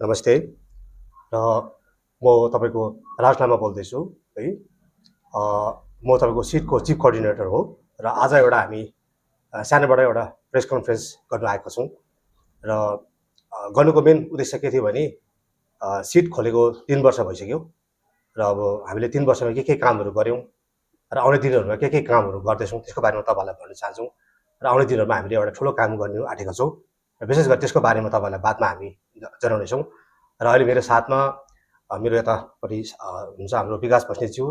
नमस्ते र म तपाईको राजनामा बोल्दैछु है। म तपाईको सिटको चिफ कोअर्डिनेटर हो र आज एउटा हामी सानोबाट एउटा प्रेस कन्फरेन्स गर्न आएका छौँ र गर्नुको मेन उद्देश्य के थियो भने सिट खोलेको 3 वर्ष भइसक्यो र अब हामीले 3 वर्षमा के कामहरू गर्यौँ र आउने दिनहरूमा के कामहरू गर्दैछौँ त्यसको बारेमा तपाईहरुलाई भन्न चाहन्छौँ र आउने दिनहरूमा हामीले एउटा ठुलो काम गर्ने आँटेका छौँ र विशेष गरी त्यसको बारेमा तपाईहरुलाई बादमा हामी जनाउनेछौँ। र अहिले मेरो साथमा मेरो यतापट्टि हुन्छ हाम्रो विकास बस्नेतज्यू,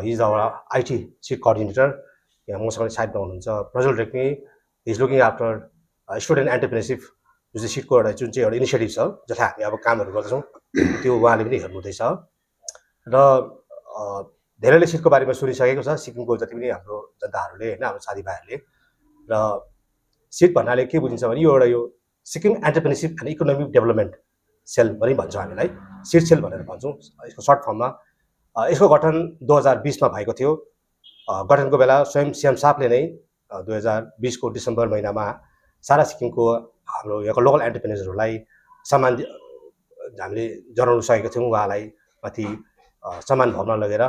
he is our IT chief coordinator. यहाँ मसँग साइडमा हुनुहुन्छ Prajwal Regmi, he is looking after student entrepreneurship जुन चाहिँ सिटको एउटा इनिसिएटिभ छ जसलाई हामी अब कामहरू गर्दैछौँ त्यो उहाँले पनि हेर्नुहुँदैछ। र धेरैले सिटको बारेमा सुनिसकेको छ, सिक्किमको जति पनि हाम्रो जनताहरूले होइन, हाम्रो साथीभाइहरूले। र सिट भन्नाले के बुझिन्छ भने यो एउटा Sikkim entrepreneurship and economic development cell पनि भन्छौँ हामीलाई, सिट सेल भनेर भन्छौँ यसको सर्ट फर्ममा। यसको गठन 2020 मा भएको थियो। गठनको बेला स्वयं सीएम साहबले नै 2020 को डिसेम्बर महिनामा सारा सिक्किमको हाम्रो यहाँको लोकल एन्टरप्रेन्योर्सहरूलाई सम्मान हामीले जनाउन सकेका थियौँ उहाँलाई माथि सम्मान भवनमा लगेर।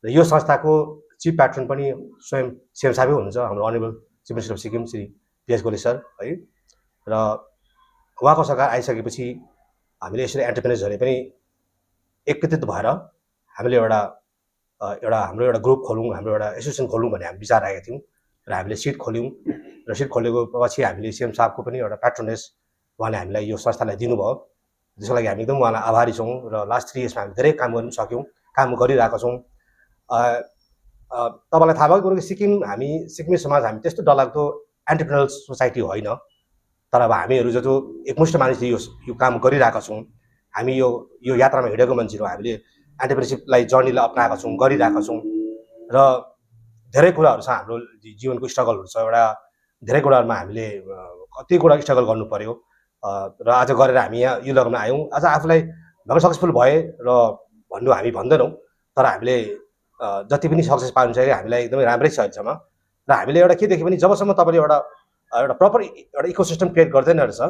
र यो संस्थाको चिफ प्याट्रन पनि स्वयं सीएम साहबै हुनुहुन्छ, हाम्रो honourable chief minister of Sikkim Shri PS Golay sir है। र उहाँको सरकार आइसकेपछि हामीले यसरी एन्टरप्रेन्योर्सहरूले पनि एकत्रित भएर हामीले हाम्रो एउटा ग्रुप खोलौँ, हाम्रो एउटा एसोसिएसन खोलौँ भन्ने हामी विचार राखेका थियौँ र हामीले सिट खोल्यौँ। र सिट खोलेको पछि हामीले सीएम साहबको पनि एउटा प्याट्रोनेस उहाँले हामीलाई यो संस्थालाई दिनुभयो, जसको लागि हामी एकदम उहाँलाई आभारी छौँ। र लास्ट 3 इयर्समा हामी धेरै काम गर्न सक्यौँ, काम गरिरहेका छौँ। तपाईँलाई थाहा भएको कुरो सिक्किमे समाज हामी त्यस्तो डरलाग्दो एन्टरप्रेन्योरल सोसाइटी होइन, तर अब हामीहरू जस्तो एकमुष्ट मानिसले यो काम गरिरहेका छौँ। हामी यो यात्रामा हिँडेको मान्छेहरू, हामीले एन्टरप्रेन्योरसिपलाई जर्नीलाई अप्नाएका छौँ, गरिरहेका छौँ। र धेरै कुराहरू छ, हाम्रो जीवनको स्ट्रगलहरू छ, एउटा धेरै कुराहरूमा हामीले कति कुरा स्ट्रगल गर्नु पर्यो। र आज गरेर हामी यहाँ यो लगमा आयौँ। आज आफूलाई भर्खर सक्सेसफुल भए र भन्नु हामी भन्दैनौँ, तर हामीले जति पनि सक्सेस पाउनु छ हामीलाई एकदमै राम्रै छ अहिलेसम्म। र हामीले एउटा के देख्यो भने जबसम्म तपाईँले एउटा प्रपर एउटा इकोसिस्टम क्रिएट गर्दैन रहेछ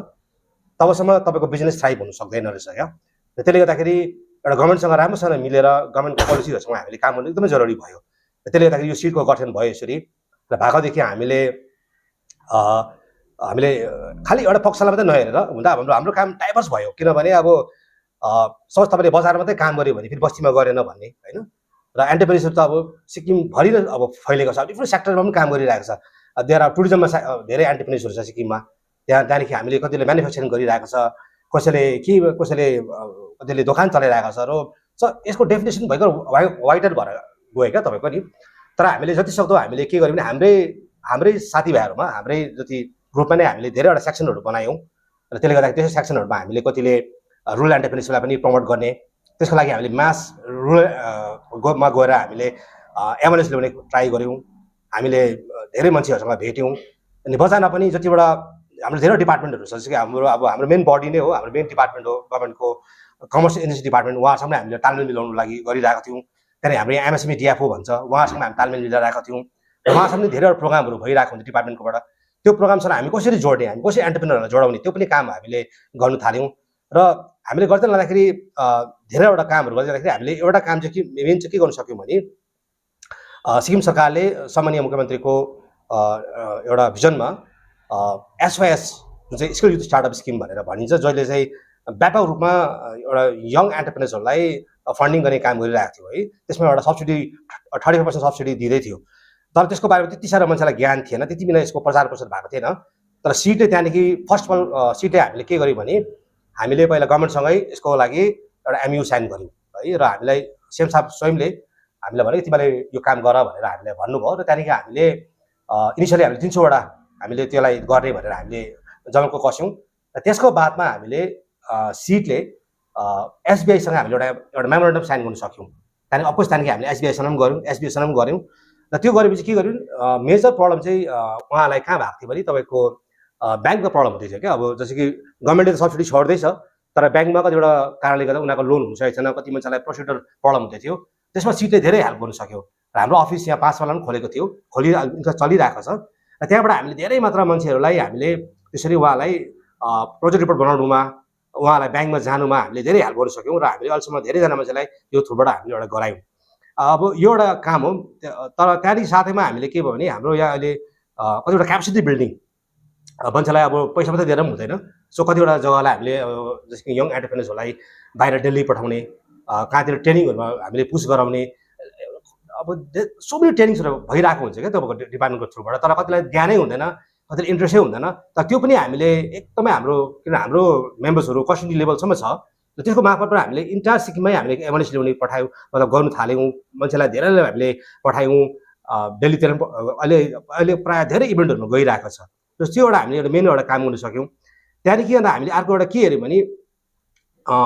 तबसम्म तपाईँको बिजनेस थ्राइभ हुन सक्दैन रहेछ क्या। र त्यसले गर्दाखेरि एउटा गभर्मेन्टसँग राम्रोसँग मिलेर गभर्मेन्टको पोलिसीहरूसँग हामीले काम गर्नु एकदमै जरुरी भयो। र त्यसले गर्दाखेरि यो सिटको गठन भयो यसरी। र भएकोदेखि हामीले खालि एउटा पक्षलाई मात्रै नहेरेर हुँदा हाम्रो काम डाइभर्स भयो। किनभने अब सपोज तपाईँले बजारमा मात्रै काम गर्यो भने फेरि बस्तीमा गरेन भन्ने होइन। र एन्टरप्रेन्योरसिप त अब सिक्किमभरि नै अब फैलिएको छ, डिफ्रेन्ट सेक्टरमा पनि काम गरिरहेको छ। देयर आर टुरिज्ममा धेरै एन्टरप्रेन्योर्सहरू छ सिक्किममा। त्यहाँदेखि हामीले कतिले म्यानुफ्याक्चरिङ गरिरहेको छ, कतिले दोकान चलाइरहेको छ। र यसको डेफिनेसन भइगयो वाइडर भएर गयो क्या तपाईँको नि। तर हामीले जति सक्दो हामीले के गर्यौँ भने हाम्रै साथीभाइहरूमा, हाम्रै जति ग्रुपमा नै हामीले धेरैवटा सेक्सनहरू बनायौँ। र त्यसले गर्दाखेरि त्यसै सेक्सनहरूमा हामीले कतिले रुरल एन्टरप्रेन्योरसिपलाई पनि प्रमोट गर्ने, त्यसको लागि हामीले मास रुरलमा गएर हामीले एवेरनेस ल्याउने ट्राई गऱ्यौँ। हामीले धेरै मान्छेहरूसँग भेट्यौँ। अनि बजारमा पनि जतिवटा हाम्रो धेरै डिपार्टमेन्टहरू छ, जस्तो कि हाम्रो मेन बडी नै हो, हाम्रो मेन डिपार्टमेन्ट हो गभर्मेन्टको कमर्स एजेन्सी डिपार्टमेन्ट, उहाँसँग हामीले तालमेल मिलाउनु लागि गरिरहेका थियौँ। त्यहाँदेखि हाम्रो यहाँ MSME DFO भन्छ, उहाँसँग हामी तालमेल मिलाइरहेका थियौँ। उहाँसँग धेरैवटा प्रोग्रामहरू भइरहेको हुन्छ डिपार्टमेन्टकोबाट। त्यो प्रोग्रामसँग हामी कसरी जोड्ने, हामी कसरी एन्टरप्रेन्योरहरूलाई जोडाउने, त्यो पनि काम हामीले गर्नु थाल्यौँ। र हामीले गर्दै लाँदाखेरि धेरैवटा कामहरू गर्दै जाँदाखेरि हामीले एउटा काम चाहिँ मेन चाहिँ के गर्न सक्यौँ भने सिक्किम सरकारले सम्माननीय मुख्यमन्त्रीको एउटा भिजनमा SYS जुन चाहिँ स्किल युथ स्टार्टअप स्किम भनेर भनिन्छ, जसले चाहिँ व्यापक रूपमा एउटा यङ एन्टरप्रेन्योर्सहरूलाई फन्डिङ गर्ने काम गरिरहेको थियो है। त्यसमा एउटा सब्सिडी 35% सब्सिडी दिँदै थियो। तर त्यसको बारेमा त्यति साह्रो मान्छेलाई ज्ञान थिएन, त्यति बिना यसको प्रचार प्रसार भएको थिएन। तर सिटले त्यहाँदेखि फर्स्ट अफ अल सिटले हामीले के गर्यौँ भने हामीले पहिला गभर्मेन्टसँगै यसको लागि एउटा MOU साइन गऱ्यौँ है। र हामीलाई सीएम साहब स्वयंले हामीलाई भने तिमीले यो काम गर भनेर हामीलाई भन्नुभयो। र त्यहाँदेखि हामीले इनिसियली हामीले 300 वटा हामीले त्यसलाई गर्ने भनेर हामीले जमलको कस्यौँ। र त्यसको बादमा हामीले सिटले SBIसँग हामीले एउटा मेमोरेन्डम साइन गर्न सक्यौँ। त्यहाँदेखि अफकोर्स त्यहाँदेखि हामीले SBIसँग गऱ्यौँ। र त्यो गरेपछि के गर्यौँ, मेजर प्रब्लम चाहिँ उहाँलाई कहाँ भएको थियो भने तपाईँको ब्याङ्कको प्रब्लम हुँदैछ क्या। अब जस्तो कि गभर्मेन्टले त सब्सिडी छोड्दैछ, तर ब्याङ्कमा कतिवटा कारणले गर्दा उनीहरूको लोन हुन्छ छैन, कति मान्छेलाई प्रोसिडर प्रब्लम हुँदै थियो। त्यसमा सिटले धेरै हेल्प गर्न सक्यो। र हाम्रो अफिस यहाँ 5 वाला पनि खोलेको थियो, चलिरहेको छ। र त्यहाँबाट हामीले धेरै मात्रा मान्छेहरूलाई हामीले त्यसरी उहाँलाई प्रोजेक्ट रिपोर्ट बनाउनुमा, उहाँलाई ब्याङ्कमा जानुमा हामीले धेरै हेल्प गर्न सक्यौँ र हामीले अहिलेसम्म धेरैजना मान्छेलाई यो थ्रुबाट हामीले एउटा गरायौँ। अब यो एउटा काम हो। तर त्यहाँदेखि साथैमा हामीले के भयो भने हाम्रो यहाँ अहिले कतिवटा क्यापेसिटी बिल्डिङ मान्छेलाई अब पैसा मात्रै दिएर पनि हुँदैन। सो कतिवटा जग्गालाई हामीले जस्तो कि यङ एन्टरप्रेनर्सहरूलाई बाहिर दिल्ली पठाउने, कहाँतिर ट्रेनिङहरूमा हामीले पुस गराउने, अब सो मेनी ट्रेनिङ्सहरू भइरहेको हुन्छ क्या तपाईँको डिपार्टमेन्टको थ्रुबाट। तर कतिलाई ज्ञानै हुँदैन, कतिले इन्ट्रेस्टै हुँदैन। तर त्यो पनि हामीले एकदमै किन हाम्रो मेम्बर्सहरू कस्युनिटी लेभलसम्म छ र त्यसको मार्फतबाट हामीले इन्टायर सिक्किममै हामीले एवेरनेस ल्याउने पठायौँ, मतलब गर्नु थाल्यौँ। मान्छेलाई धेरैलाई हामीले पठायौँ दिल्लीतिर। अहिले प्रायः धेरै इभेन्टहरूमा गइरहेको छ। र त्यो एउटा हामीले एउटा मेन एउटा काम गर्न सक्यौँ। त्यहाँदेखि अन्त हामीले अर्को एउटा के हेऱ्यौँ भने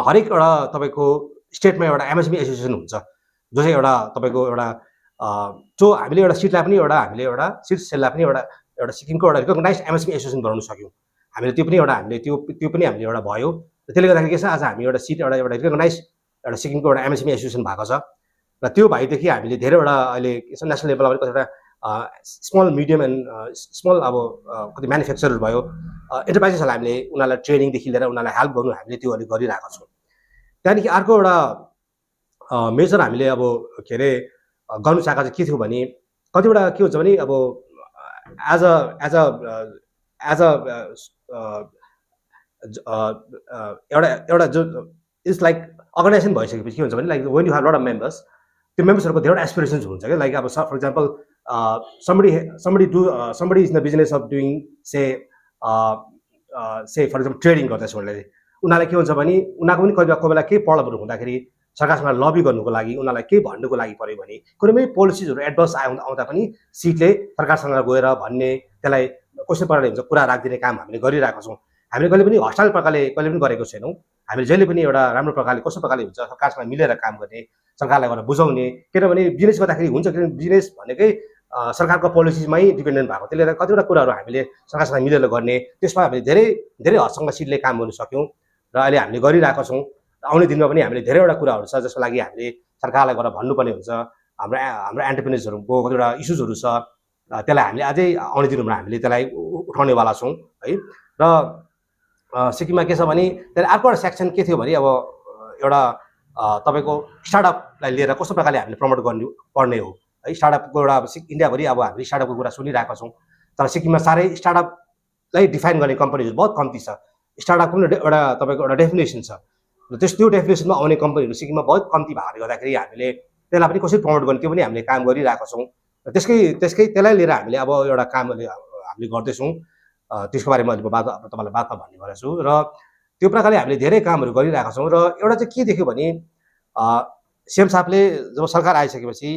हरेक एउटा तपाईँको स्टेटमा एउटा एमएसएमई एसोसिएसन हुन्छ, जो चाहिँ एउटा तपाईँको एउटा जो हामीले एउटा सिटलाई पनि हामीले एउटा सिट सेललाई पनि एउटा सिक्किमको एउटा रिकगनाइज एमएसएमई एसोसिएसन बनाउन सक्यौँ हामीले। त्यो पनि हामीले त्यो पनि हामीले एउटा भयो। र त्यसले गर्दाखेरि के छ, आज हामी एउटा सिट एउटा रिकगनाइज एउटा सिक्किमको एउटा एमएसएमई एसोसिएसन भएको छ। र त्यो भएदेखि हामीले धेरैवटा अहिले के छ नेसनल लेभलमा पनि कतिवटा स्मल मिडियम एन्ड स्मल अब कति म्यानुफ्याक्चरर भयो, एन्टरप्राइजेसहरूलाई हामीले उनीहरूलाई ट्रेनिङदेखि लिएर उनीहरूलाई हेल्प गर्नु हामीले त्यो अहिले गरिरहेको छौँ। त्यहाँदेखि अर्को एउटा मेजर हामीले अब के अरे गर्नु चाहेको चाहिँ के थियो भने कतिवटा के हुन्छ भने अब एज अ एउटा जो इज लाइक अर्गनाइजेसन भइसकेपछि के हुन्छ भने like when you have lot of members, त्यो मेम्बर्सहरूको धेरै एस्पिरेसन्स हुन्छ क्या। लाइक अब for example somebody is in the business of doing say for example trading गर्दैछ उनीहरूले। उनीहरूलाई के हुन्छ भने उनीहरूको पनि कोही बेला केही प्रब्लमहरू हुँदाखेरि सरकारसँग लबी गर्नुको लागि उनीहरूलाई केही भन्नुको लागि पऱ्यो भने कुनै पनि पोलिसिजहरू एडभान्स आउँदा पनि सिटले सरकारसँग गएर भन्ने, त्यसलाई कस्तो प्रकारले हुन्छ कुरा राखिदिने काम हामीले गरिरहेको छौँ। हामीले कहिले पनि हस्टाइल प्रकारले कहिले पनि गरेको छैनौँ। हामीले जहिले पनि एउटा राम्रो प्रकारले कस्तो प्रकारले हुन्छ सरकारसँग मिलेर काम गर्ने, सरकारलाई गएर बुझाउने। किनभने बिजनेस गर्दाखेरि हुन्छ, किनभने बिजनेस भनेकै सरकारको पोलिसीमै डिपेन्डेन्ट भएको, त्यसले गर्दा कतिवटा कुराहरू हामीले सरकारसँग मिलेर गर्ने, त्यसमा हामीले धेरै धेरै हदसम्म सिटले काम गर्न सक्यौँ र अहिले हामीले गरिरहेको छौँ। आउने दिनमा पनि हामीले धेरैवटा कुराहरू छ जसको लागि हामीले सरकारलाई गएर भन्नुपर्ने हुन्छ। हाम्रो एन्टरप्रेनर्सहरूको कतिवटा इस्युजहरू छ, त्यसलाई हामीले अझै आउने दिनमा हामीले त्यसलाई उठाउनेवाला छौँ है। र सिक्किममा के छ भने त्यसले अर्को एउटा सेक्सन के थियो भने अब एउटा तपाईँको स्टार्टअपलाई लिएर कस्तो प्रकारले हामीले प्रमोट गर्नु पर्ने हो है। स्टार्टअपको एउटा इन्डियाभरि अब हामीले स्टार्टअपको कुरा सुनिरहेका छौँ, तर सिक्किममा साह्रै स्टार्टअपलाई डिफाइन गर्ने कम्पनीहरू बहुत कम्ती छ। स्टार्टअपको पनि एउटा तपाईँको एउटा डेफिनेसन छ र त्यो डेफिनेसनमा आउने कम्पनीहरू सिक्किममा बहुत कम्ती भएकोले गर्दाखेरि हामीले त्यसलाई पनि कसरी प्रमोट गर्ने त्यो पनि हामीले काम गरिरहेको छौँ। र त्यसलाई लिएर हामीले अब एउटा काम हामीले गर्दैछौँ। त्यसको बारेमा अहिले तपाईँलाई बातमा भन्ने गरेको छु। र त्यो प्रकारले हामीले धेरै कामहरू गरिरहेका छौँ। र एउटा चाहिँ के देख्यो भने सीएम साहबले जब सरकार आइसकेपछि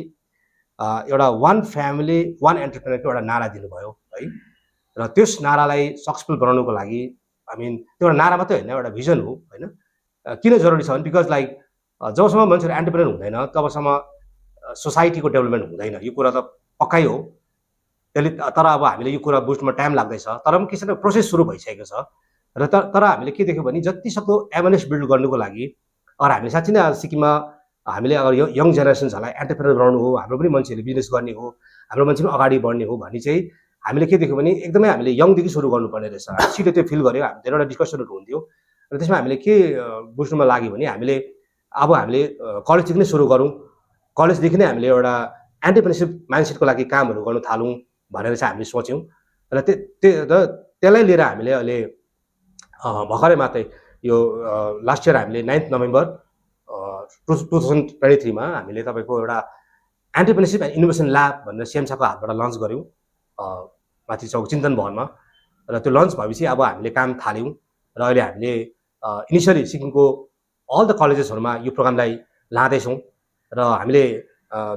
एउटा वान फ्यामिली वान एन्टरप्रेनरको एउटा नारा दिनुभयो है। र त्यस नारालाई सक्सेसफुल बनाउनुको लागि त्यो एउटा नारा मात्रै होइन, एउटा भिजन हो होइन। किन जरुरी छ भने बिकज लाइक जबसम्म मान्छेहरू एन्टरप्रेनर हुँदैन तबसम्म सोसाइटीको डेभलपमेन्ट हुँदैन। यो कुरा त पक्कै हो। त्यसले तर अब हामीले यो कुरा बुझ्नुमा टाइम लाग्दैछ, तर पनि के छ प्रोसेस सुरु भइसकेको छ। र तर हामीले के देख्यौँ भने जति सक्दो एवेरनेस बिल्ड गर्नुको लागि अगर हामीले साँच्चै नै सिक्किममा हामीले अगर यङ जेनेरेसन्सहरूलाई एन्टरप्रेनर बनाउनु हो, हाम्रो पनि मान्छेहरूले बिजनेस गर्ने हो, हाम्रो मान्छे पनि अगाडि बढ्ने हो भने चाहिँ हामीले के देख्यौँ भने एकदमै हामीले यङदेखि सुरु गर्नुपर्ने रहेछ। सिधै त्यो फिल गऱ्यो, हामी धेरैवटा डिस्कसनहरू हुन्थ्यो। र त्यसमा हामीले के बुझ्नुमा लाग्यो भने हामीले कलेजदेखि नै सुरु गरौँ, कलेजदेखि नै हामीले एउटा एन्टरप्रेनरसिप माइन्डसेटको लागि कामहरू गर्नु थालौँ भनेर चाहिँ हामीले सोच्यौँ। र त्यसलाई लिएर हामीले अहिले भर्खरै मात्रै यो लास्ट इयर हामीले 9 नोभेम्बर 2023 मा हामीले तपाईँको एउटा एन्टरप्रेनरसिप एन्ड इनोभेसन ल्याब भनेर सीएम साहबको हातबाट लन्च गऱ्यौँ माथि चौक चिन्तन भवनमा। र त्यो लन्च भएपछि अब हामीले काम थाल्यौँ। र अहिले हामीले इनिसियली सिक्किमको अल द कलेजेसहरूमा यो प्रोग्रामलाई लाँदैछौँ। र हामीले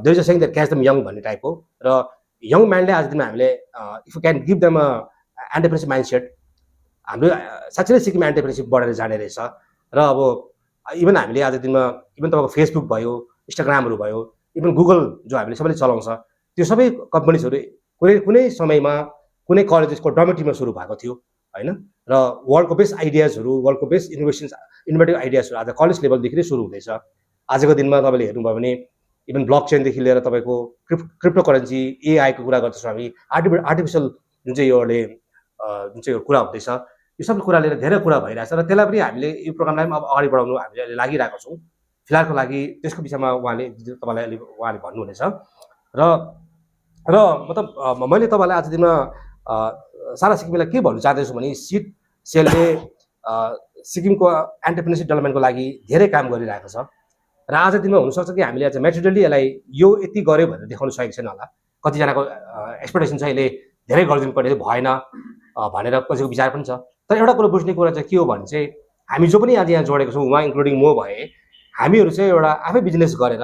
there is a saying that catch them young भन्ने टाइपको। र यङ माइन्डले आज दिनमा हामीले if you can give them a entrepreneurship mindset, हाम्रो साँच्चै नै सिक्किम एन्टरप्रेनरसिप बढेर जाने रहेछ। र अब इभन हामीले आज दिनमा इभन तपाईँको फेसबुक भयो, इन्स्टाग्रामहरू भयो, इभन गुगल जो हामीले सबैले चलाउँछ, त्यो सबै कम्पनीजहरू कुनै समयमा कुनै कलेजेसको डर्मेटरीमा सुरु भएको थियो होइन। र वर्ल्डको बेस्ट आइडियाजहरू, वर्ल्डको बेस्ट इनोभेटिभ आइडियाजहरू आज कलेज लेभलदेखि नै सुरु हुँदैछ। आजको दिनमा तपाईँले हेर्नुभयो भने इभन ब्लक चेनदेखि लिएर तपाईँको क्रिप्टो करेन्सी, एआईको कुरा गर्दैछौँ हामी, आर्टिफिसियल जुन चाहिँ यो कुरा हुँदैछ, यो सबै कुरा लिएर धेरै कुरा भइरहेछ र त्यसलाई पनि हामीले यो प्रोग्रामलाई पनि अब अगाडि बढाउनु हामीले अहिले लागिरहेको छौँ। फिलहालको लागि त्यसको विषयमा तपाईँलाई अलि उहाँले भन्नुहुनेछ र र मतलब मैले तपाईँलाई आज दिनमा सारा सिक्किमलाई के भन्नु चाहदैछु भने सिड सेलले सिक्किमको एन्टरप्रेन्योरशिप डेभलपमेन्टको लागि धेरै काम गरिरहेको छ र आज दिनमा हुनसक्छ कि हामीले आज मेटेरियली यसलाई यो यति गर्यो भनेर देखाउन सकेको छैन होला। कतिजनाको एक्सपेक्टेसन छ यसले धेरै गरिदिनु पर्ने भएन भनेर कसैको विचार पनि छ। तर एउटा कुरो बुझ्ने कुरा चाहिँ के हो भने चाहिँ हामी जो पनि आज यहाँ जोडेको छौँ उहाँ इन्क्लुडिङ म भए हामीहरू चाहिँ एउटा आफै बिजनेस गरेर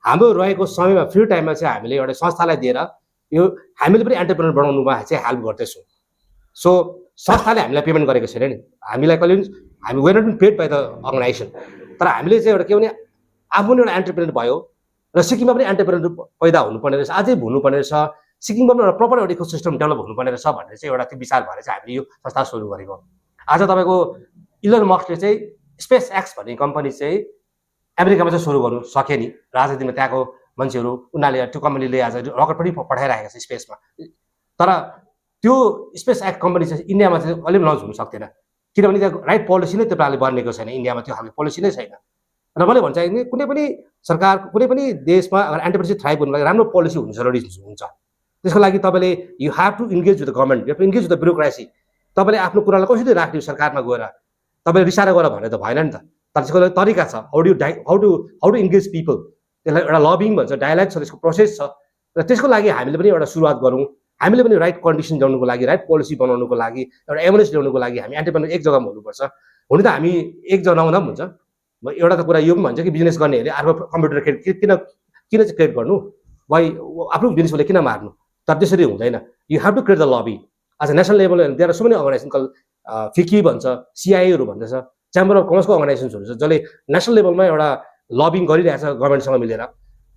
हाम्रो रहेको समयमा फ्री टाइममा चाहिँ हामीले एउटा संस्थालाई दिएर यो हामीले पनि एन्टरप्रेन्योर बनाउनुमा चाहिँ हेल्प गर्दैछौँ। सो संस्थाले हामीलाई पेमेन्ट गरेको छैन नि, हामीलाई कहिले हामी were not paid by the organisation. तर हामीले चाहिँ एउटा के भने आफू पनि एउटा एन्टरप्रेन्योर भयो र सिक्किममा पनि एन्टरप्रेन्योर पैदा हुनुपर्ने रहेछ, अझै हुनुपर्ने रहेछ, सिक्किममा पनि एउटा प्रपर एउटा इकोसिस्टम डेभलप हुनुपर्ने रहेछ भनेर चाहिँ एउटा त्यो विचार भएर चाहिँ हामीले यो संस्था सुरु गरेको। आज तपाईँको इलन मस्कले चाहिँ स्पेस एक्स भन्ने कम्पनी चाहिँ अमेरिकामा चाहिँ सुरु गर्नु सके नि र आज दिनमा त्यहाँको मान्छेहरू उनीहरूले त्यो कम्पनीले आज रकेट पनि पठाइरहेको छ स्पेसमा। तर त्यो स्पेस एक्स कम्पनी चाहिँ इन्डियामा चाहिँ कहिले लन्च हुन सक्दैन किनभने त्यहाँ राइट पोलिसी नै त्यो प्रकारले बनेको छैन, इन्डियामा त्यो खालको पोलिसी नै छैन। र मैले भन्छ कुनै पनि सरकारको कुनै पनि देशमा अगर एन्टरप्रेन्योरशिप थ्राइभ हुनुको लागि राम्रो पोलिसी हुनु जरुरी हुन्छ। त्यसको लागि तपाईँले you have to engage with the government, you have to engage with the bureaucracy. तपाईँले आफ्नो कुरालाई कसरी राख्ने सरकारमा गएर तपाईँले रिसाएर गर भनेर त भएन नि त। तर त्यसको लागि तरिका छ, हाउ टु इन्गेज पिपल, त्यसलाई एउटा लबिङ भन्छ, डायलग छ, त्यसको प्रोसेस छ। र त्यसको लागि हामीले पनि एउटा सुरुवात गरौँ, हामीले पनि राइट कन्डिसन ल्याउनुको लागि, राइट पोलिसी बनाउनुको लागि, एउटा एवेरेज ल्याउनुको लागि हामी एन्टरप्रेन्योर एक जग्गामा हुनुपर्छ। हुनु त हामी एक जग्गा नहुँदा पनि हुन्छ। एउटा त कुरा यो पनि भन्छ कि बिजनेस गर्नेहरूले अर्को कम्प्युटर किन चाहिँ क्रिएट गर्नु, वाइ आफ्नो बिजनेसले किन मार्नु। तर त्यसरी हुँदैन, you have to create the lobby. आज national level there are so many organisation call FICCI भन्छ, सिआइएहरू भन्दछ, च्याम्बर अफ कमर्सको अर्गनाइजेसन्सहरू छ जसले नेसनल लेभलमा एउटा लबिङ गरिरहेछ गभर्मेन्टसँग मिलेर।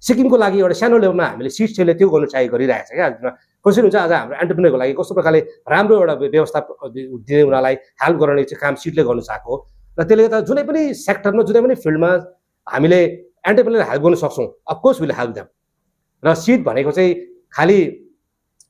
सिक्किमको लागि एउटा सानो लेभलमा हामीले सिट सेलले त्यो गर्नु ट्राई गरिरहेछ क्या। कसरी हुन्छ आज हाम्रो एन्टरप्रेन्योरको लागि कस्तो प्रकारले राम्रो एउटा व्यवस्था दिने उनीहरूलाई हेल्प गर्ने चाहिँ काम सिटले गर्नु चाहेको र त्यसले गर्दा जुनै पनि सेक्टरमा जुनै पनि फिल्डमा हामीले एन्टरप्रेन्योर हेल्प गर्न सक्छौँ। Of course will help them. र सिट भनेको चाहिँ खालि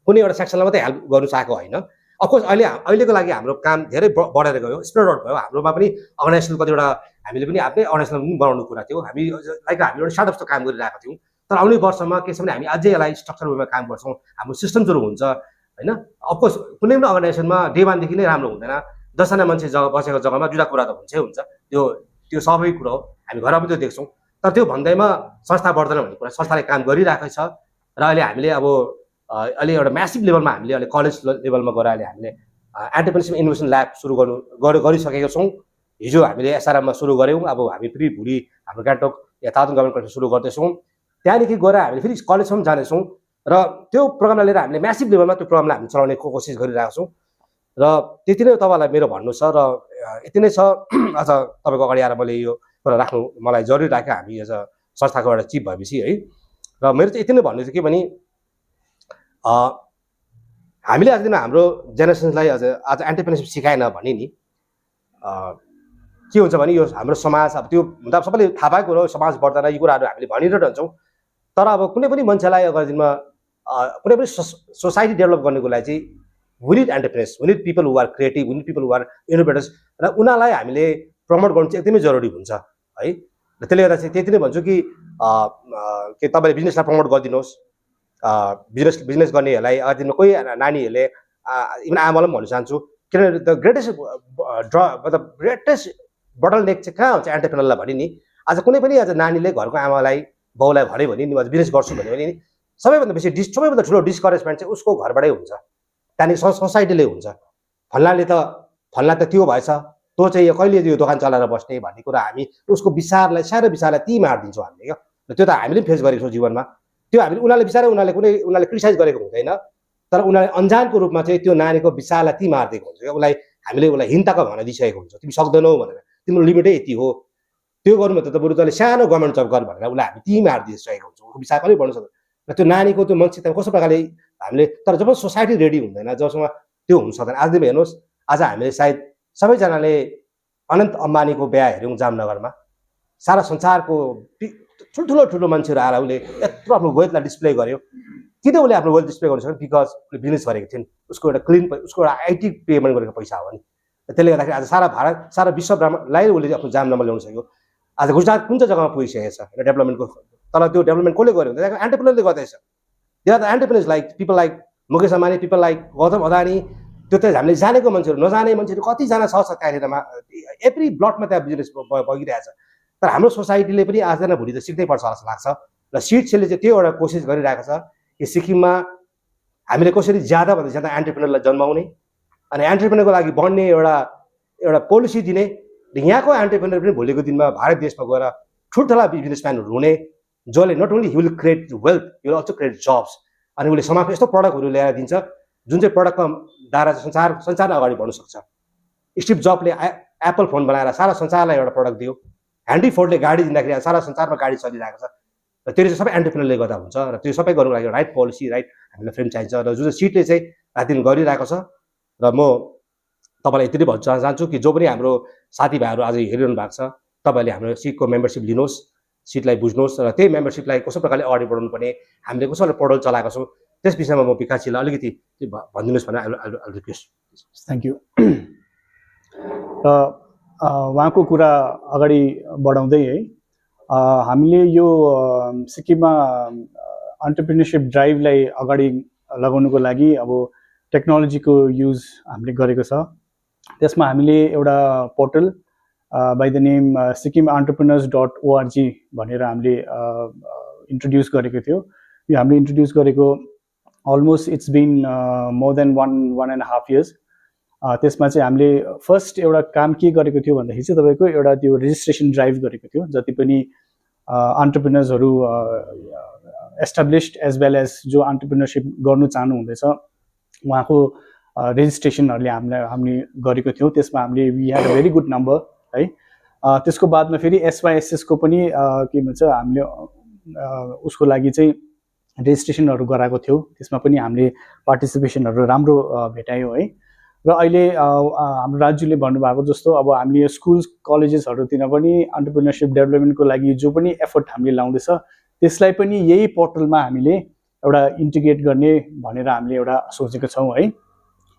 कुनै एउटा सेक्सनलाई मात्रै हेल्प गर्नु चाहेको होइन। अफकोर्स अहिलेको लागि हाम्रो काम धेरै बढेर गयो, स्प्रेड आउट भयो। हाम्रोमा पनि अर्गनाइजेसन कतिवटा हामीले पनि आफ्नै अर्गनाइजेसन पनि बनाउनु कुरा थियो। हामी एउटा स्टार्टअप जस्तो काम गरिरहेको थियौँ। तर आउने वर्षमा के छ भने हामी अझै यसलाई स्ट्रक्चर वेमा काम गर्छौँ, हाम्रो सिस्टम्सहरू हुन्छ होइन। अफकोर्स कुनै पनि अर्गनाइजेसनमा डे वानदेखि नै राम्रो हुँदैन, 10जना मान्छे बसेको जग्गामा दुईवटा कुरा त हुन्छै हुन्छ, त्यो स्वाभाविक कुरा हो, हामी घरमा पनि त्यो देख्छौँ। तर त्यो भन्दैमा संस्था बढ्दैन भन्ने कुरा, संस्थाले काम गरिरहेकै छ। र अहिले हामीले अब अहिले एउटा म्यासिभ लेभलमा हामीले अहिले कलेज लेभलमा गएर अहिले हामीले एन्टरप्रेन्योरशिप इनोभेसन ल्याब सुरु गरिसकेका छौँ। हिजो हामीले एसआरएममा सुरु गऱ्यौँ, अब हामी फेरि भोलि हाम्रो गान्तोक या तातुङ गभर्मेन्ट कलेज सुरु गर्दैछौँ। त्यहाँदेखि गएर हामीले फेरि कलेजसम्म जानेछौँ र त्यो प्रोग्रामलाई लिएर हामीले म्यासिभ लेभलमा त्यो प्रोग्रामलाई हामी चलाउने कोसिस गरिरहेको छौँ। र त्यति नै तपाईँलाई मेरो भन्नु छ र यति नै छ। आज तपाईँको अगाडि आएर मैले यो कुरा राख्नु मलाई जरुरी राख्यो, हामी एज अ संस्थाको एउटा चिफ भएपछि है। र मेरो चाहिँ यति नै भन्नु चाहिँ के भने हामीले आज दिन हाम्रो जेनेरेसनलाई आज एन्टरप्रेन्योरशिप सिकाएन भने नि के हुन्छ भने यो हाम्रो समाज अब त्यो हुँदा सबैले थाहा पाएको कुरो समाज बढ्दैन, यो कुराहरू हामीले भनिरहन्छौँ। तर अब कुनै पनि मान्छेलाई अगर दिनमा कुनै पनि सोसाइटी डेभलप गर्नुको लागि चाहिँ we need entrepreneurs, we need people who are creative, we need people who are innovators. र उनीहरूलाई हामीले प्रमोट गर्नु चाहिँ एकदमै जरुरी हुन्छ है। र त्यसले गर्दा चाहिँ त्यति नै भन्छु कि तपाईँले बिजनेसलाई प्रमोट गरिदिनुहोस्। बिजनेस गर्नेहरूलाई अगाडि दिनमा कोही नानीहरूले इभन आमालाई पनि भन्न चाहन्छु, किनभने द ग्रेटेस्ट मतलब ग्रेटेस्ट बटल नेक चाहिँ कहाँ हुन्छ एन्टरप्रेन्योरलाई भने नि। आज कुनै पनि आज नानीले घरको आमालाई बाउलाई भन्यो भने नि बिजनेस गर्छु भन्यो भने नि सबैभन्दा बेसी सबैभन्दा ठुलो डिस्करेजमेन्ट चाहिँ उसको घरबाटै हुन्छ, त्यहाँदेखि सोसाइटीले हुन्छ। फल्ना त त्यो भएछ, तँ चाहिँ यो कहिले यो दोकान चलाएर बस्ने भन्ने कुरा हामी उसको विचारलाई सानो विचारलाई ती मारिदिन्छौँ हामीले क्या। र त्यो त हामीले पनि फेस गरेको छौँ जीवनमा। त्यो हामीले उनीहरूले क्रिटिसाइज गरेको हुँदैन, तर उनीहरूले अन्जानको रूपमा चाहिँ त्यो नानीको विचारलाई ती मारिदिएको हुन्छ क्या। उसलाई हिंताको भनेर दिइसकेको हुन्छ, तिमी सक्दैनौ भनेर, तिम्रो लिमिटै यति हो, त्यो गर्नु त बरु तैँले सानो गभर्मेन्ट जब गर भनेर उसलाई हामी ती मारिदिइसकेको हुन्छ। उसको विचार कहिले बढ्नु सक्दैन। र त्यो नानीको त्यो मानसिकता कस्तो प्रकारले हामीले, तर जब सोसाइटी रेडी हुँदैन, जबसम्म त्यो हुन सक्दैन। आज दिन हेर्नुहोस्, आज हामीले सायद सबैजनाले अनन्त अम्बानीको बिहा हेऱ्यौँ जामनगरमा, सारा संसारको ठुल्ठुलो मान्छेहरू आएर उसले यत्रो आफ्नो वेल्थलाई डिस्प्ले गर्यो। किन उसले आफ्नो वेल्थ डिस्प्ले गर्नु सक्यो? बिकज उसले बिजनेस गरेको थियो नि, उसको एउटा उसको एउटा आइटी पेमेन्ट गरेको पैसा हो नि। त्यसले गर्दाखेरि आज सारा भारत सारा विश्वलाई उसले आफ्नो जामनामा ल्याउन सक्यो। आज गुजरात कुन चाहिँ जग्गामा पुगिसकेको छ होइन डेभलपमेन्टको, तर त्यो डेभलपमेन्ट कसले गर्यो भने त्यहाँको एन्टरप्रेन्योरले गर्दैछ। They are the entrepreneurs, like people like Mukesh Ambani, people like Gautam Adani. त्यो त हामीले जानेको मान्छेहरू, नजाने मान्छेहरू कतिजना छ त्यहाँनिरमा, एभ्री ब्लकमा त्यहाँ बिजनेस बगिरहेछ। तर हाम्रो सोसाइटीले पनि आज न भोलि त सिक्नै पर्छ जस्तो लाग्छ। र सिटले चाहिँ त्यो एउटा कोसिस गरिरहेको छ कि सिक्किममा हामीले कसरी ज्यादाभन्दा ज्यादा एन्टरप्रेन्योरलाई जन्माउने अनि एन्टरप्रेन्योरको लागि बढ्ने एउटा पोलिसी दिने। यहाँको एन्टरप्रेन्योर पनि भोलिको दिनमा भारत देशमा गएर ठुल्ठुला बिजनेसम्यानहरू हुने, जसले not only he will create wealth, he will also create jobs. अनि उसले समाजमा यस्तो प्रडक्टहरू ल्याएर दिन्छ जुन चाहिँ प्रडक्टको द्वारा संसार अगाडि बढ्न सक्छ। स्टिभ जबले एप्पल फोन बनाएर सारा संसारलाई एउटा प्रडक्ट दियो। हेनरी फोर्डले गाडी दिँदाखेरि सारा संसारमा गाडी चलिरहेको छ। र त्यो चाहिँ सबै एन्टरप्रेन्योरले गर्दा हुन्छ। र त्यो सबै गर्नुको लागि राइट पोलिसी, राइट हामीलाई फ्रेम चाहिन्छ। र जुन चाहिँ सिटले चाहिँ रातदिन गरिरहेको छ। र म तपाईँलाई यति नै भन्न चाहन्छु कि जो पनि हाम्रो साथीभाइहरू आज हेरिरहनु भएको छ, तपाईँहरूले हाम्रो सिटको मेम्बरसिप लिनुहोस्, सिटलाई बुझ्नुहोस् र त्यही मेम्बरसिपलाई कस्तो प्रकारले अगाडि बढाउनु पर्ने, हामीले कसरी पोर्टल चलाएको छौँ त्यस विषयमा म विकासजीलाई अलिकति भनिदिनुहोस् भने आई रिक्वेस्ट। Thank you. उहाँको कुरा अगाडि बढाउँदै है, हामीले यो सिक्किममा एन्टरप्रेन्योरशिप ड्राइभलाई अगाडि लगाउनुको लागि अब टेक्नोलोजीको युज हामीले गरेको छ। त्यसमा हामीले एउटा portal by the name Sikkim entrepreneurs.org भनेर हामीले इन्ट्रोड्युस गरेको थियो। यो हामीले इन्ट्रोड्युस गरेको almost it's been more than 1.5 years। त्यसमा चाहिँ हामीले फर्स्ट एउटा काम के गरेको थियो भन्दाखेरि चाहिँ तपाईँको एउटा त्यो रेजिस्ट्रेसन ड्राइभ गरेको थियो। जति पनि एन्टरप्रेन्योर्सहरू एस्टाब्लिस्ड एज वेल एज जो एन्टरप्रेन्योरशिप गर्नु चाहनु हुँदैछ उहाँको रेजिस्ट्रेसनहरूले हामीले गरेको थियौँ। त्यसमा हामीले we had a very good number है। त्यसको बादमा फेरि एसवाइएसएसको पनि के भन्छ हामीले उसको लागि चाहिँ रेजिस्ट्रेसनहरू गराएको थियौँ। त्यसमा पनि हामीले पार्टिसिपेसनहरू राम्रो भेटायौँ है। र अहिले हाम्रो राज्यले भन्नुभएको जस्तो अब हामीले स्कुल कलेजेसहरूतिर पनि एन्टरप्रेन्योरशिप डेभलपमेन्टको लागि जो पनि एफर्ट हामीले लाउँदैछ त्यसलाई पनि यही पोर्टलमा हामीले एउटा इन्टिग्रेट गर्ने भनेर हामीले एउटा सोचेको छौँ है।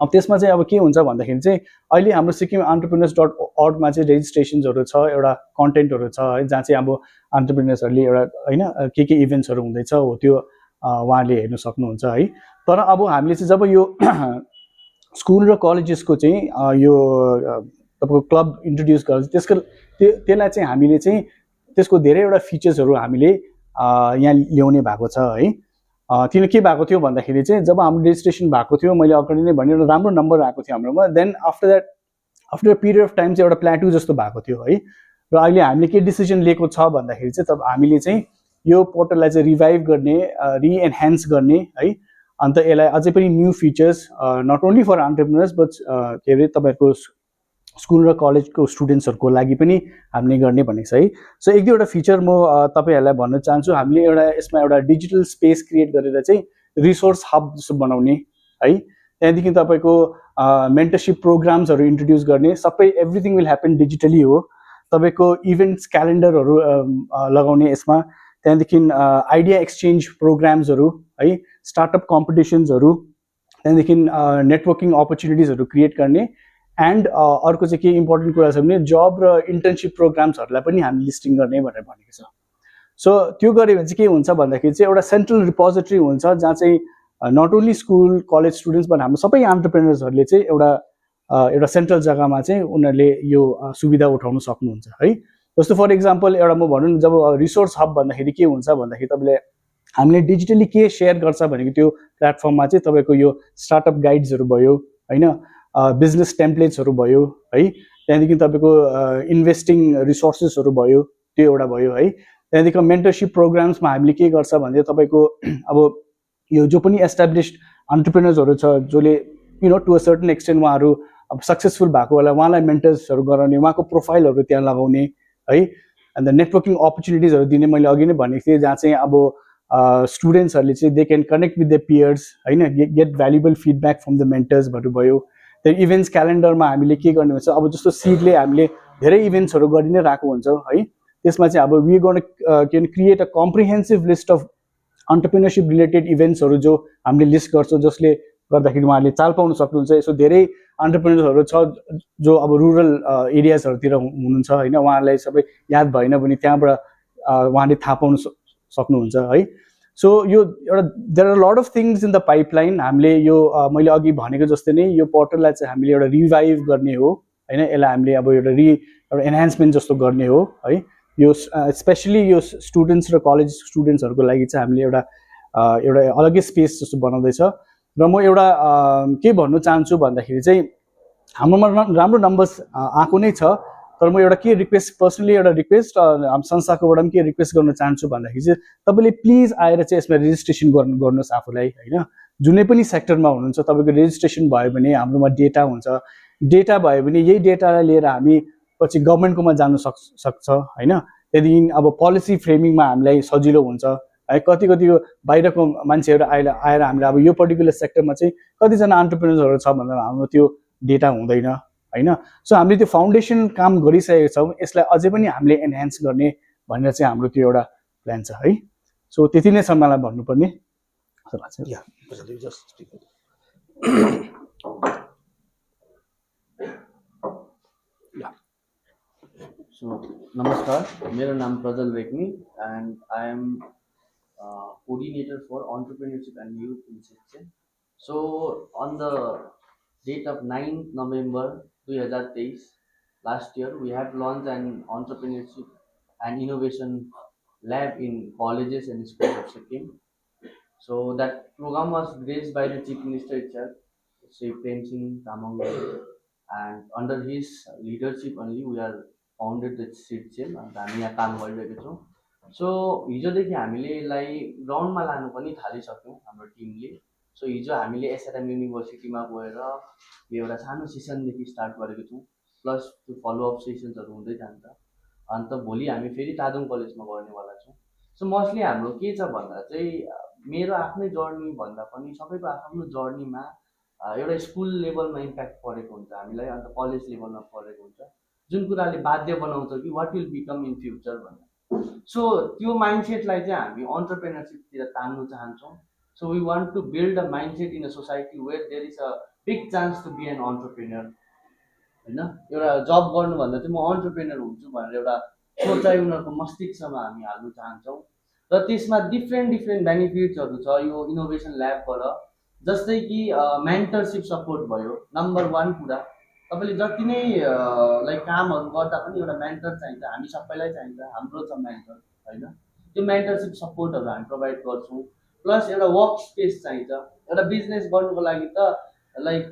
अब त्यसमा चाहिँ अब के हुन्छ भन्दाखेरि चाहिँ अहिले हाम्रो सिक्किम entrepreneurs.org मा चाहिँ रेजिस्ट्रेसन्सहरू छ, एउटा कन्टेन्टहरू छ है, जहाँ चाहिँ अब एन्टरप्रेन्योर्सहरूले एउटा होइन के इभेन्ट्सहरू हुँदैछ हो त्यो उहाँले हेर्न सक्नुहुन्छ है। तर अब हामीले चाहिँ जब यो स्कुल र कलेजेसको चाहिँ यो तपाईँको क्लब इन्ट्रोड्युस गर्छ त्यसलाई चाहिँ हामीले चाहिँ त्यसको धेरैवटा फिचर्सहरू हामीले यहाँ ल्याउने भएको छ है। तिन के भएको थियो भन्दाखेरि चाहिँ जब हाम्रो रेजिस्ट्रेसन भएको थियो मैले अगाडि नै भने एउटा राम्रो नम्बर आएको थियो हाम्रोमा। Then after a period of time चाहिँ एउटा प्लाटु जस्तो भएको थियो है। र अहिले हामीले के डिसिजन लिएको छ भन्दाखेरि चाहिँ तब हामीले चाहिँ यो पोर्टललाई चाहिँ रिभाइभ गर्ने, रिएन्हान्स गर्ने है। अन्त यसलाई अझै पनि new features not only for entrepreneurs but के अरे तपाईँहरूको स्कुल र कलेजको स्टुडेन्ट्सहरूको लागि पनि हामीले गर्ने भनेको छ है। सो एक दुईवटा फिचर म तपाईँहरूलाई भन्न चाहन्छु। हामीले एउटा यसमा एउटा डिजिटल स्पेस क्रिएट गरेर चाहिँ रिसोर्स हब जस्तो बनाउने है। त्यहाँदेखि तपाईँको मेन्टरसिप प्रोग्राम्सहरू इन्ट्रोड्युस गर्ने, सबै एभ्रिथिङ विल ह्यापन डिजिटली हो। तपाईँको इभेन्ट्स क्यालेन्डरहरू लगाउने यसमा, त्यहाँदेखि आइडिया एक्सचेन्ज प्रोग्राम्सहरू है, स्टार्टअप कम्पिटिसन्सहरू, त्यहाँदेखि नेटवर्किङ अपर्च्युनिटिजहरू क्रिएट गर्ने। एन्ड अर्को चाहिँ के इम्पोर्टेन्ट कुरा छ भने जब र इन्टर्नसिप प्रोग्राम्सहरूलाई पनि हामी लिस्टिङ गर्ने भनेर भनेको छ। सो त्यो गऱ्यो भने चाहिँ के हुन्छ भन्दाखेरि चाहिँ एउटा सेन्ट्रल रिपोजिटरी हुन्छ जहाँ चाहिँ not only school college students but हाम्रो सबै एन्टरप्रेन्योर्सहरूले चाहिँ एउटा सेन्ट्रल जग्गामा चाहिँ उनीहरूले यो सुविधा उठाउन सक्नुहुन्छ है। जस्तो फर इक्जाम्पल एउटा म भनौँ जब रिसोर्स हब भन्दाखेरि के हुन्छ भन्दाखेरि तपाईँले हामीले डिजिटली के सेयर गर्छ भनेको त्यो प्लेटफर्ममा चाहिँ तपाईँको यो स्टार्टअप गाइड्सहरू भयो होइन, बिजनेस टेम्प्लेट्सहरू भयो है, त्यहाँदेखि तपाईँको इन्भेस्टिङ रिसोर्सेसहरू भयो त्यो एउटा भयो है। त्यहाँदेखि मेन्टरसिप प्रोग्राम्समा हामीले के गर्छ भने तपाईँको अब यो जो पनि एस्टाब्लिस्ड एन्टरप्रेन्योर्सहरू छ जसले टु अ सर्टन एक्सटेन्ट उहाँहरू अब सक्सेसफुल भएको होला उहाँलाई मेन्टर्सहरू गराउने, उहाँको प्रोफाइलहरू त्यहाँ लगाउने है। अन्त नेटवर्किङ अपर्च्युनिटिजहरू दिने मैले अघि नै भनेको थिएँ जहाँ चाहिँ अब स्टुडेन्ट्सहरूले चाहिँ they can connect with the peers होइन, get valuable feedback from the मेन्टर्सहरू भयो। त्यहाँ इभेन्ट्स क्यालेन्डरमा हामीले के गर्ने भन्छ अब जस्तो सिडले हामीले धेरै इभेन्ट्सहरू गरि नै रहेको हुन्छौँ है। त्यसमा चाहिँ अब we gone can create a comprehensive list of entrepreneurship related इभेन्ट्सहरू जो हामीले लिस्ट गर्छौँ जसले गर्दाखेरि उहाँहरूले चाल पाउन सक्नुहुन्छ। यसो धेरै एन्टरप्रेन्योरहरू छ जो अब रुरल एरियाजहरूतिर हुनुहुन्छ होइन, उहाँहरूलाई सबै याद भएन भने त्यहाँबाट उहाँले थाहा पाउन सक्नुहुन्छ है। सो यो एउटा there are lot of things in the pipeline. हामीले यो मैले अघि भनेको जस्तै नै यो पोर्टललाई चाहिँ हामीले एउटा रिभाइभ गर्ने हो होइन, यसलाई हामीले अब एउटा एनहान्समेन्ट जस्तो गर्ने हो है। यो स्पेसली यो स्टुडेन्ट्स र कलेज स्टुडेन्ट्सहरूको लागि चाहिँ हामीले एउटा अलग्गै स्पेस जस्तो बनाउँदैछ। र म एउटा के भन्नु चाहन्छु भन्दाखेरि चाहिँ हाम्रोमा राम्रो नम्बर्स आएको नै छ, तर म एउटा के रिक्वेस्ट पर्सनली एउटा रिक्वेस्ट हाम्रो संस्थाकोबाट पनि के रिक्वेस्ट गर्न चाहन्छु भन्दाखेरि चाहिँ तपाईँले प्लिज आएर चाहिँ यसमा रेजिस्ट्रेसन गर्नुहोस् आफूलाई होइन। जुनै पनि सेक्टरमा हुनुहुन्छ तपाईँको रेजिस्ट्रेसन भयो भने हाम्रोमा डेटा हुन्छ, डेटा भयो भने यही डेटालाई लिएर हामी पछि गभर्मेन्टकोमा जानु सक्छ होइन। त्यहाँदेखि अब पोलिसी फ्रेमिङमा हामीलाई सजिलो हुन्छ है। कतिको बाहिरको मान्छेहरू आएर हामीले अब यो पर्टिकुलर सेक्टरमा चाहिँ कतिजना एन्टरप्रेन्योरहरू छ भनेर हाम्रो त्यो डेटा हुँदैन होइन। सो हामीले त्यो फाउन्डेसन काम गरिसकेका छौँ, यसलाई अझै पनि हामीले एनहान्स गर्ने भनेर चाहिँ हाम्रो त्यो एउटा प्लान छ है। सो त्यति नै छ मलाई भन्नुपर्ने। नमस्कार, मेरो नाम Prajal Regmi and I am coordinator for entrepreneurship and youth in Sikkim. So on the date of 9th November 2023 last year, we have launched an entrepreneurship and innovation lab in colleges and schools of Sikkim. So that program was graced by the Chief Minister itself, Sri Prem Singh Tamang, and under his leadership only we are founded the Sikkim अन्त हामी यहाँ काम गरिरहेको छौँ। So हिजोदेखि हामीले यसलाई ग्राउन्डमा लानु पनि थालिसक्यौँ हाम्रो टिमले। सो हिजो हामीले एसआरएम युनिभर्सिटीमा गएर यो एउटा सानो सेसनदेखि स्टार्ट गरेको छौँ, प्लस त्यो फलोअप सेसन्सहरू हुँदै जान्छ। अन्त भोलि हामी फेरि तादोङ कलेजमा गर्नेवाला छौँ। सो मोस्टली हाम्रो के छ भन्दा चाहिँ मेरो आफ्नै जर्नी भन्दा पनि सबैको आफ्नो जर्नीमा एउटा स्कुल लेभलमा इम्प्याक्ट परेको हुन्छ हामीलाई, अन्त कलेज लेभलमा परेको हुन्छ, जुन कुराले बाध्य बनाउँछ कि what will become in future भनेर। सो त्यो माइन्डसेटलाई चाहिँ हामी अन्टरप्रेनरसिपतिर तान्नु चाहन्छौँ। So we want to build a mindset in a society where there is a big chance to be an entrepreneur होइन। एउटा जब गर्नुभन्दा चाहिँ म अन्टरप्रेनर हुन्छु भनेर एउटा सोचाइ उनीहरूको मस्तिष्कमा हामी हाल्नु चाहन्छौँ। र त्यसमा डिफ्रेन्ट बेनिफिट्सहरू छ यो इनोभेसन ल्याबबाट, जस्तै कि मेन्टरसिप सपोर्ट भयो। नम्बर 1 कुरा, तपाईँले जति नै लाइक कामहरू गर्दा पनि एउटा मेन्टर चाहिन्छ, हामी सबैलाई चाहिन्छ, हाम्रो छ मेन्टर होइन। त्यो मेन्टरसिप सपोर्टहरू हामी प्रोभाइड गर्छौँ। प्लस एउटा वर्क स्पेस चाहिन्छ। एउटा बिजनेस गर्नुको लागि त लाइक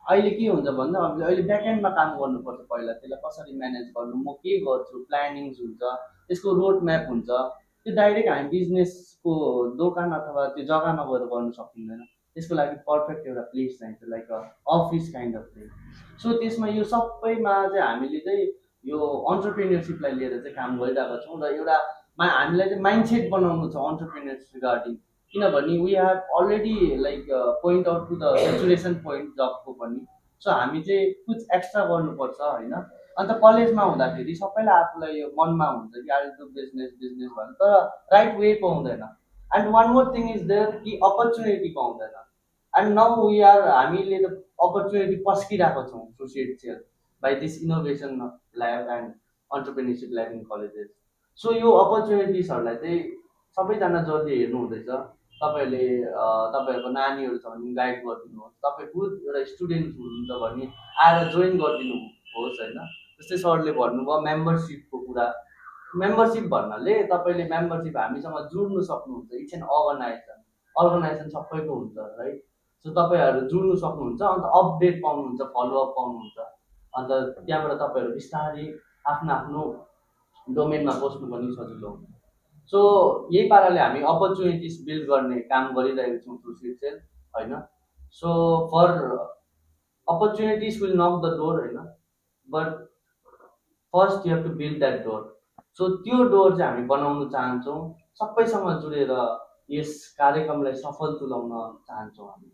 अहिले के हुन्छ भन्दा अहिले ब्याकएन्डमा काम गर्नुपर्छ, पहिला त्यसलाई कसरी म्यानेज गर्नु, म के गर्छु, प्लानिङ्स हुन्छ, त्यसको रोड म्याप हुन्छ। त्यो डाइरेक्ट हामी बिजनेसको दोकान अथवा त्यो जग्गामा गएर गर्नु सकिँदैन, त्यसको लागि पर्फेक्ट एउटा प्लेस चाहिन्छ, like office kind of thing. So त्यसमा यो सबैमा चाहिँ हामीले चाहिँ यो अन्टरप्रेन्योरसिपलाई लिएर चाहिँ काम गरिरहेका छौँ। र एउटा हामीलाई चाहिँ माइन्डसेट बनाउनु छ अन्टरप्रेन्योर्स रिगार्डिङ, किनभने we have already like point out to the saturation point जबको पनि। सो हामी चाहिँ कुछ एक्स्ट्रा गर्नुपर्छ होइन। अन्त कलेजमा हुँदाखेरि सबैलाई आफूलाई यो मनमा हुन्छ कि आई डु बिजनेस भनेर, तर राइट वे पाउँदैन। And one more thing is there कि अपर्च्युनिटी पाउँदैन। एन्ड नाउ हामीले त अपर्च्युनिटी पस्किरहेको छौँ सोसिएट cell by this innovation lab and entrepreneurship lab in colleges. So यो अपर्च्युनिटिजहरूलाई चाहिँ सबैजना जसले हेर्नु हुँदैछ, तपाईँहरूको नानीहरू छ भने गाइड गरिदिनुहोस्, तपाईँ खुद एउटा स्टुडेन्ट हुनुहुन्छ भने आएर जोइन गरिदिनु होस् होइन। जस्तै सरले भन्नुभयो मेम्बरसिपको कुरा, मेम्बरसिप भन्नाले तपाईँले मेम्बरसिप हामीसँग जुड्नु सक्नुहुन्छ। इट्स एन अर्गनाइजेसन सबैको हुन्छ राइट। सो तपाईँहरू जुड्नु सक्नुहुन्छ, अन्त अपडेट पाउनुहुन्छ, फलोअप पाउनुहुन्छ, अन्त त्यहाँबाट तपाईँहरू बिस्तारै आफ्नो डोमेनमा पस्नु पनि सजिलो हुन्छ। सो यही पाराले हामी अपर्च्युनिटिज बिल्ड गर्ने काम गरिरहेको छौँ थ्रु सिक्सेल होइन। So for opportunities will knock the door होइन, but first you have to build that door. So त्यो डोर चाहिँ हामी बनाउन चाहन्छौँ, सबैसँग जुडेर यस कार्यक्रमलाई सफल तुल्याउन चाहन्छौँ हामी।